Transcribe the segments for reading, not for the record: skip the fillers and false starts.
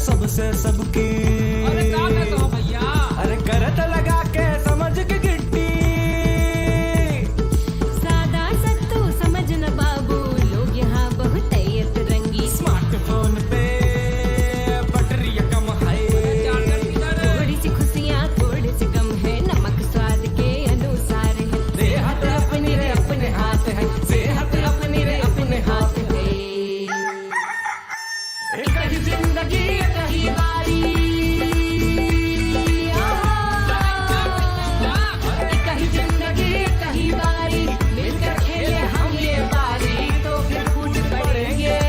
सबसे सबकी। अरे काम है तो भैया। अरे करत लगा के समझ के गिट्टी। सादा सत्तू समझ न बाबू, लोग यहाँ बहुत रंगी। स्मार्टफोन पे बैटरी कम है, थोड़ी सी खुशियाँ थोड़ी सी गम है, नमक स्वाद के अनुसार है। सेहत अपनी रे अपने हाथ है, सेहत अपनी रे अपने हाथ है। एक ही जिंदगी एक ही बारी, एक ही जिंदगी एक ही बारी, मिलकर खेले हम ये बारी तो फिर फूट पड़ेंगे,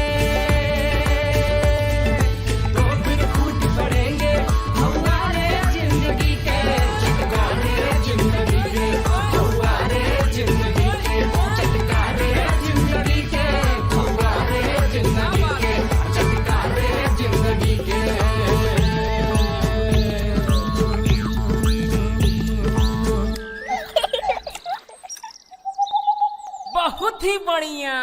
तो फिर फूट पड़ेंगे। हमारे जिंदगी के चटकारे, जिंदगी के हमारे जिंदगी के चटकारे, जिंदगी के हमारे जिंदगी के चटकारे, जिंदगी के। बहुत ही बढ़िया।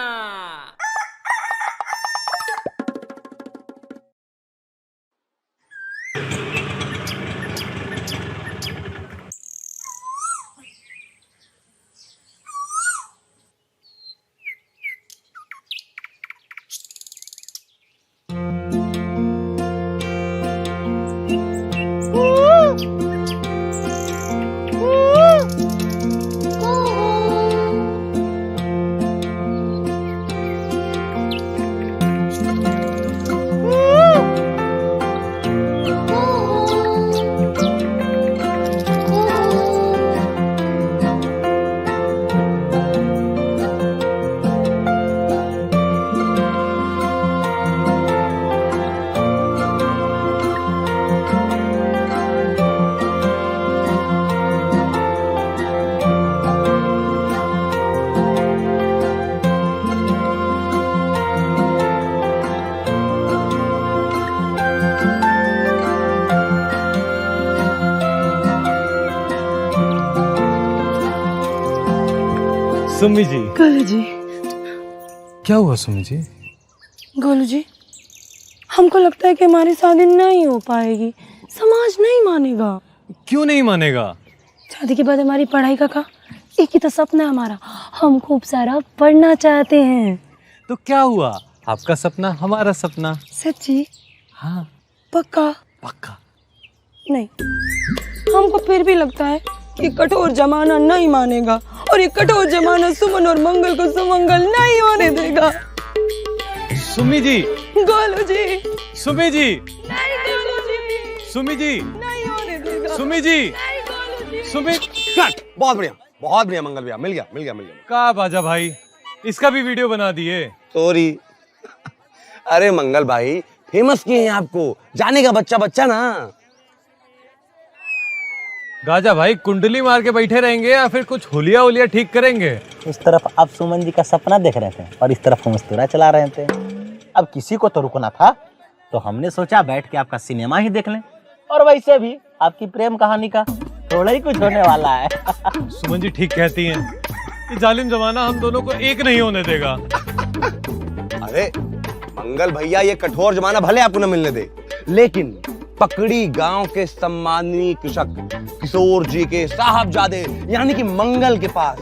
सुम्मी जी। गोलू जी। क्या हुआ सुम्मी जी? गोलू जी, हमको लगता है कि हमारी शादी नहीं हो पाएगी, समाज नहीं मानेगा। क्यों नहीं मानेगा? शादी के बाद हमारी पढ़ाई का एक ही तो सपना है हमारा, हम खूब सारा पढ़ना चाहते हैं। तो क्या हुआ, आपका सपना हमारा सपना। सच्ची? हाँ पक्का? पक्का। नहीं, हमको फिर भी लगता है कि कठोर जमाना नहीं मानेगा और ये कठोर जमाना सुमन और मंगल को सुमंगल नहीं होने देगा। सुम्मी जी। गोलू जी। सुम्मी जी। नहीं गोलू जी। सुम्मी जी। नहीं होने देगा। सुम्मी जी। नहीं गोलू जी। सुम्मी। कट। बहुत बढ़िया मंगल भैया, मिल गया। का बाजा भाई, इसका भी वीडियो बना दिए। सॉरी। अरे मंगल भाई फेमस किए हैं आपको, जाने का बच्चा ना। गाजा भाई कुंडली मार के बैठे रहेंगे या फिर कुछ हुलिया ठीक करेंगे? उस तरफ आप सुमन जी का सपना देख रहे थे और इस तरफ मस्तूरा चला रहे थे। अब किसी को तो रुकना था, तो हमने सोचा बैठ के आपका सिनेमा ही देख लें। और वैसे भी आपकी प्रेम कहानी का थोड़ा ही कुछ होने वाला है। सुमन जी ठीक कहती हैं, ये जालिम जमाना हम दोनों को एक नहीं होने देगा। अरे मंगल भैया, ये कठोर जमाना भले आपको न मिलने दे, लेकिन पकड़ी गांव के सम्मानीय कृषक किशोर जी के साहबजादे यानी कि मंगल के पास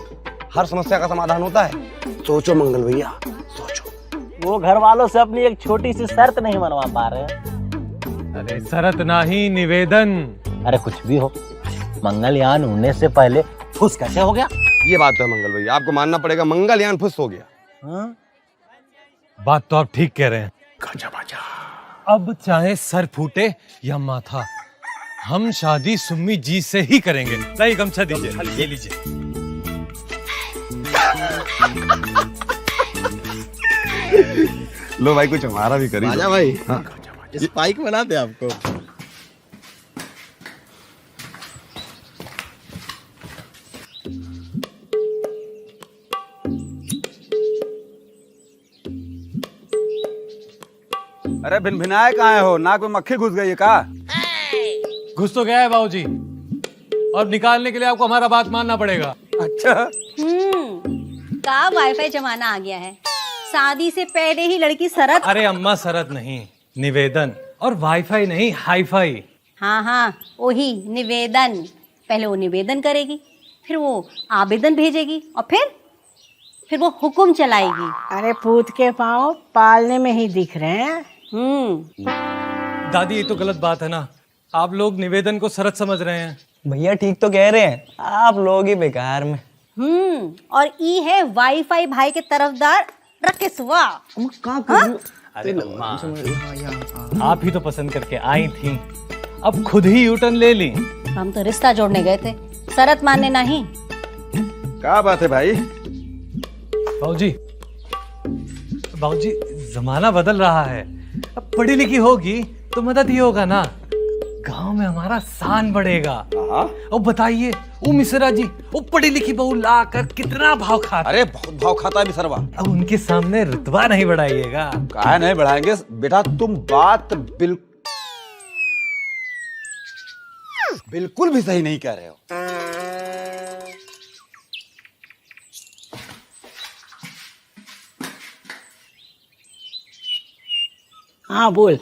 हर समस्या का समाधान होता है। सोचो मंगल भैया, सोचो। वो घर वालों से अपनी एक छोटी सी शर्त नहीं मनवा पा रहे। अरे शरत नहीं, निवेदन। अरे कुछ भी हो, मंगलयान उड़ने से पहले फुस कैसे हो गया? ये बात तो है मंगल भैया, आपको मानना पड़ेगा, मंगलयान फुस हो गया। हाँ? बात तो आप ठीक कह रहे हैं। अब चाहे सर फूटे या माथा, हम शादी सुम्मी जी से ही करेंगे। नहीं, गमछा दीजिए, ये लीजिए। लो भाई, कुछ हमारा भी करिए। आजा भाई। हाँ। स्पाइक बना दे आपको। अरे भिनभिनाए कहाँ हो, नाक में मक्खी घुस गई है का? घुस तो गया है बाबूजी, और निकालने के लिए आपको हमारा बात मानना पड़ेगा। अच्छा। का वाईफाई जमाना आ गया है, शादी से पहले ही लड़की शरत। अरे अम्मा शरत नहीं, निवेदन। और वाईफाई नहीं, हाईफाई। हाँ हाँ वही निवेदन। पहले वो निवेदन करेगी, फिर वो आवेदन भेजेगी और फिर वो हुक्म चलाएगी। अरे पूत के पाँव पालने में ही दिख रहे हैं। दादी ये तो गलत बात है ना, आप लोग निवेदन को सरत समझ रहे हैं। भैया ठीक तो कह रहे हैं, आप लोग ही बेकार में। और ई है वाईफाई भाई के तरफदार रकेशवा। अरे अम्मा, आप ही तो पसंद करके आई थी, अब खुद ही यूटर्न ले ली। हम तो रिश्ता जोड़ने गए थे, शरत मानने नहीं। क्या बात है भाई? बाबूजी, बाबूजी जमाना बदल रहा है, अब पढ़ी लिखी होगी तो मदद ही होगा ना, गांव में हमारा शान बढ़ेगा। और बताइए वो मिश्रा जी, वो पढ़ी लिखी बहू ला कर कितना भाव खाता। अरे बहुत भाव खाता है बिसरवा। अब उनके सामने रुतबा नहीं बढ़ाइएगा। काहे नहीं बढ़ाएंगे बेटा, तुम बात बिल्कुल भी सही नहीं कह रहे हो। हाँ बोल।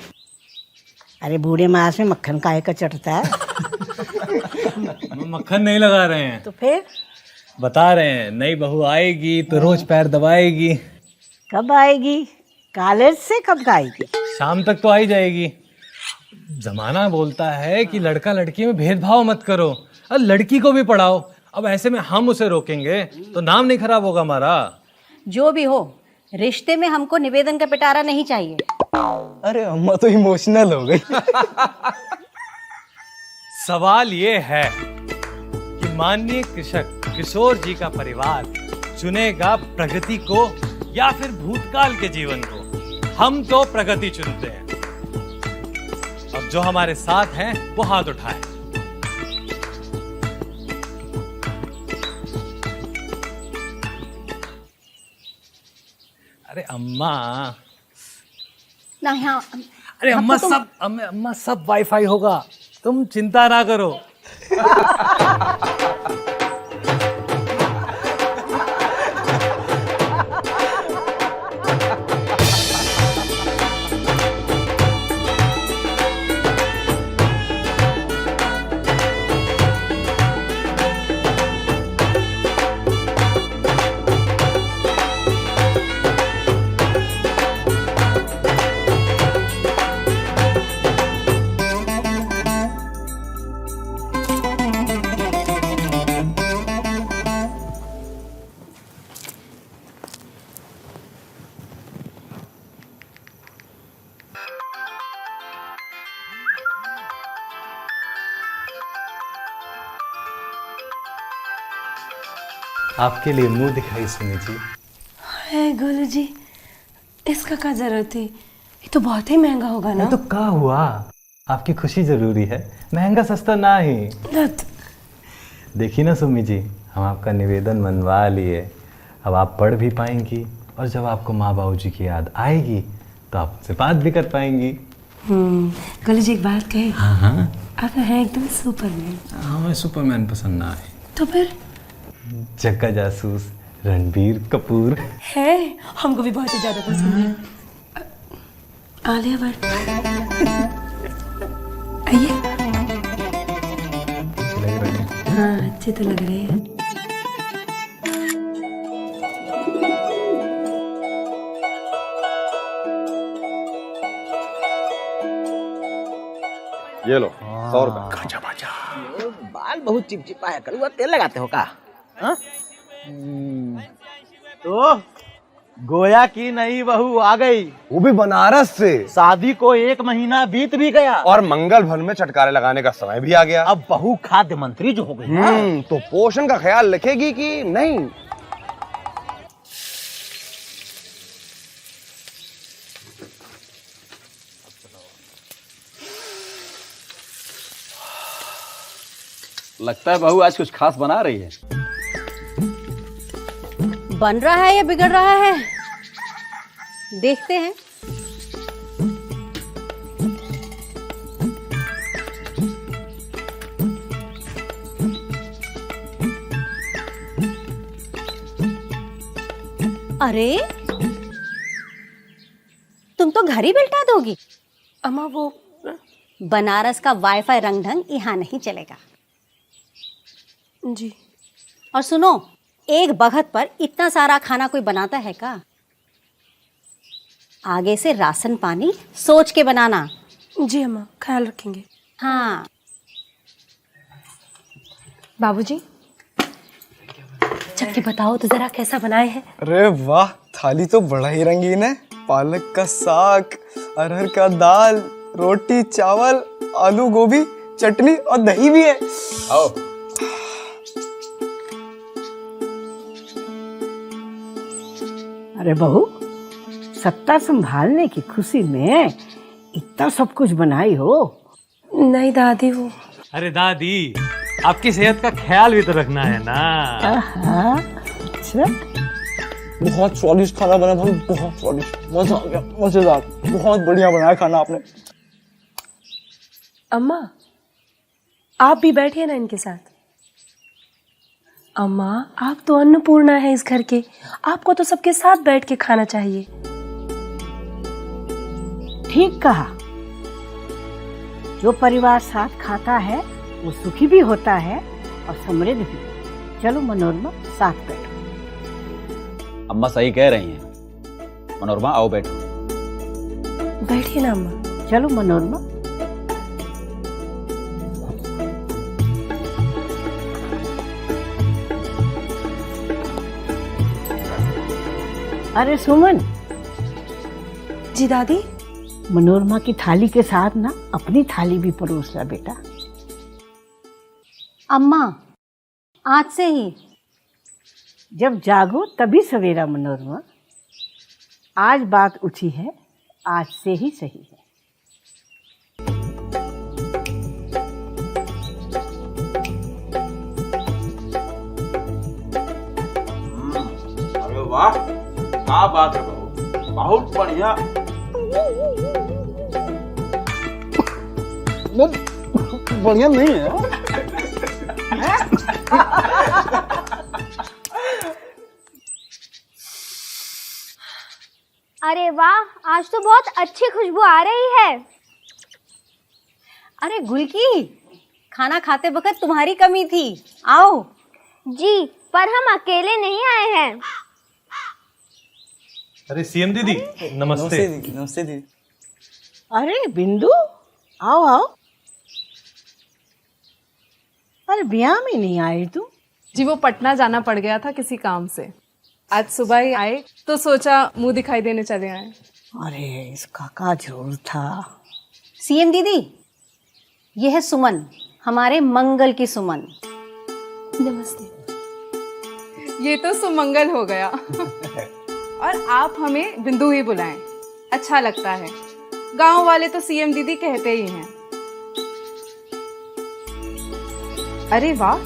अरे बूढ़े मास में मक्खन काहे का चटता है? मक्खन नहीं लगा रहे हैं तो फिर बता रहे हैं, नई बहू आएगी तो रोज पैर दबाएगी। कब आएगी? कॉलेज से कब आएगी? शाम तक तो आ ही जाएगी। जमाना बोलता है कि लड़का लड़की में भेदभाव मत करो, और लड़की को भी पढ़ाओ। अब ऐसे में हम उसे रोकेंगे तो नाम नहीं खराब होगा हमारा। जो भी हो, रिश्ते में हमको निवेदन का पिटारा नहीं चाहिए। अरे अम्मा तो इमोशनल हो गई। सवाल ये है कि माननीय कृषक किशोर जी का परिवार चुनेगा प्रगति को या फिर भूतकाल के जीवन को। हम तो प्रगति चुनते हैं। अब जो हमारे साथ हैं वो हाथ उठाएं। अरे अम्मा, नहीं हाँ, अरे अम्मा सब वाईफाई होगा, तुम चिंता ना करो। आपके लिए मुंह दिखाई सुनी जी। है गुरु जी, इसका क्या जरूरत थी? ये तो बहुत ही महंगा होगा ना। तो क्या हुआ, आपकी खुशी जरूरी है, महंगा सस्ता ना ही। लत देखिए ना सुमी जी, हम आपका निवेदन मनवा लिए। अब आप पढ़ भी पाएंगी और जब आपको माँ बाबू जी की याद आएगी तो आप उनसे बात भी कर पाएंगी। गुरु जी एक बात कहे। हाँ, आप हैं एकदम सुपरमैन। हमें सुपरमैन पसंद ना है तो फिर जक्का जासूस रणबीर कपूर है, हमको भी बहुत ही ज्यादा पसंद है। आलिया भट्ट आइए। हाँ अच्छे तो लग रहे हैं। ये लो 100 रुपए। बाल बहुत चिपचिपा है, कड़वा तेल लगाते हो का? हाँ? तो गोया की नई बहू आ गई, वो भी बनारस से। शादी को 1 महीना बीत भी गया और मंगल भवन में चटकारे लगाने का समय भी आ गया। अब बहू खाद्य मंत्री जो हो गई तो पोषण का ख्याल रखेगी कि नहीं? लगता है बहू आज कुछ खास बना रही है। बन रहा है या बिगड़ रहा है, देखते हैं। अरे तुम तो घर ही बिल्टा दोगी। अम्मा वो बनारस का वाईफाई रंग ढंग यहाँ नहीं चलेगा। जी। और सुनो, एक बखत पर इतना सारा खाना कोई बनाता है का? आगे से राशन पानी सोच के बनाना। जी अम्मा, ख्याल रखेंगे। हाँ। बाबूजी, चक्की बताओ तो जरा कैसा बनाए हैं? अरे वाह, थाली तो बड़ा ही रंगीन है। पालक का साग, अरहर का दाल, रोटी चावल, आलू गोभी, चटनी और दही भी है। आओ। अरे बहू, सत्ता संभालने की खुशी में इतना सब कुछ बनाई हो? नहीं दादी, वो अरे दादी, आपकी सेहत का ख्याल भी तो रखना है ना। अच्छा। बहुत स्वादिष्ट खाना बना भाभी, बहुत स्वादिष्ट, मजा आ गया, मजेदार, बहुत बढ़िया बनाया खाना आपने। अम्मा, आप भी बैठिए ना इनके साथ। अम्मा, आप तो अन्नपूर्णा है इस घर के, आपको तो सबके साथ बैठ के खाना चाहिए। ठीक कहा। जो परिवार साथ खाता है वो सुखी भी होता है और समृद्ध भी। चलो मनोरमा, साथ बैठो। अम्मा सही कह रही हैं। मनोरमा आओ बैठो। बैठिए ना अम्मा। चलो मनोरमा। अरे सुमन। जी दादी। मनोरमा की थाली के साथ ना अपनी थाली भी परोस ला बेटा। अम्मा, आज से ही। जब जागो तभी सवेरा मनोरमा। आज बात उठी है, आज से ही सही है। अरे वाह, क्या बात है बहू, बहुत बढ़िया। बढ़िया नहीं है। अरे वाह, आज तो बहुत अच्छी खुशबू आ रही है। अरे गुलकी, खाना खाते वक्त तुम्हारी कमी थी, आओ। जी, पर हम अकेले नहीं आए हैं। अरे सीएम दीदी, नमस्ते। नमस्ते दीदी। अरे बिंदु, आओ आओ। अरे ब्याह में नहीं आई तुम? जी, वो पटना जाना पड़ गया था किसी काम से। आज सुबह ही आए तो सोचा मुंह दिखाई देने चले आए। अरे इसका का जरूर था। सीएम दीदी, यह है सुमन, हमारे मंगल की सुमन। नमस्ते। ये तो सुमंगल हो गया। और आप हमें बिंदु ही बुलाएं, अच्छा लगता है। गांव वाले तो सीएम दीदी कहते ही हैं। अरे वाह,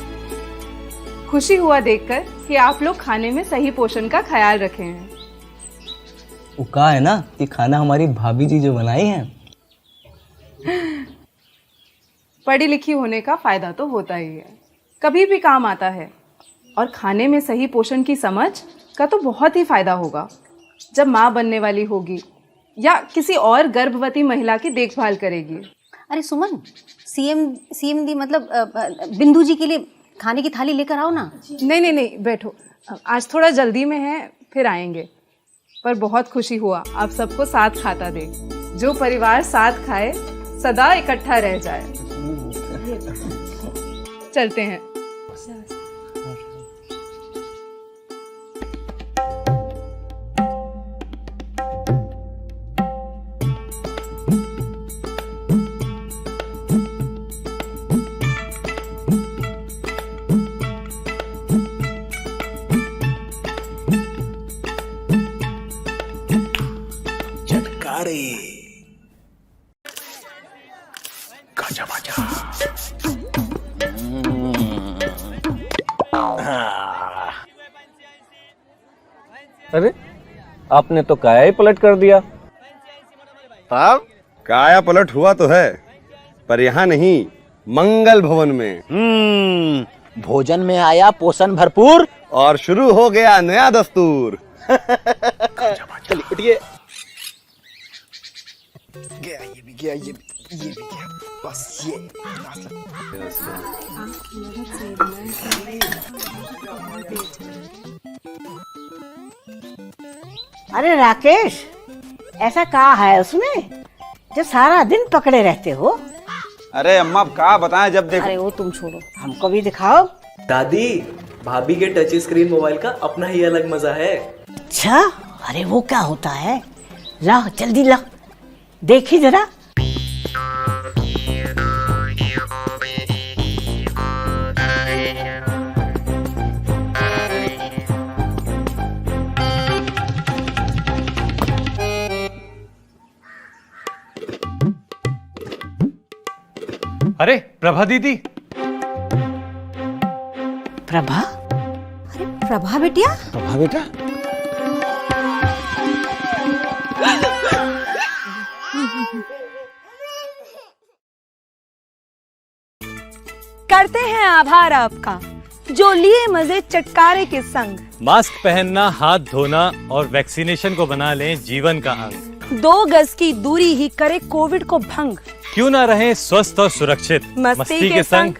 खुशी हुआ देखकर कि आप लोग खाने में सही पोषण का ख्याल रखे हैं। वो कहा है ना कि खाना हमारी भाभी जी जो बनाई है। पढ़ी लिखी होने का फायदा तो होता ही है, कभी भी काम आता है। और खाने में सही पोषण की समझ का तो बहुत ही फायदा होगा जब माँ बनने वाली होगी या किसी और गर्भवती महिला की देखभाल करेगी। अरे सुमन, सीएम दी मतलब बिंदु जी के लिए खाने की थाली लेकर आओ ना। नहीं, बैठो, आज थोड़ा जल्दी में है, फिर आएंगे। पर बहुत खुशी हुआ आप सबको साथ खाता देख। जो परिवार साथ खाए सदा इकट्ठा रह जाए। चलते हैं। अरे आपने तो काया ही पलट कर दिया। साहब, काया पलट हुआ तो है, पर यहाँ नहीं, मंगल भवन में। भोजन में आया पोषण भरपूर और शुरू हो गया नया दस्तूर। चलिए उठिए। गया ये भी, गया ये भी। ये भी क्या, बस ये अरे राकेश, ऐसा कहा है उसमें जो सारा दिन पकड़े रहते हो? अरे अम्मा अब कहा बताएं जब देखो। अरे वो तुम छोड़ो, हमको भी दिखाओ। दादी, भाभी के टच स्क्रीन मोबाइल का अपना ही अलग मजा है। अच्छा, अरे वो क्या होता है? ला जल्दी ला, देखी जरा। अरे प्रभा दीदी। प्रभा? अरे प्रभा बेटिया, प्रभा बेटा, करते हैं आभार आपका जो लिए मजे चटकारे के संग। मास्क पहनना, हाथ धोना और वैक्सीनेशन को बना लें जीवन का अंग। 2 गज की दूरी ही करे कोविड को भंग। क्यों ना रहें स्वस्थ और सुरक्षित मस्ती के संग।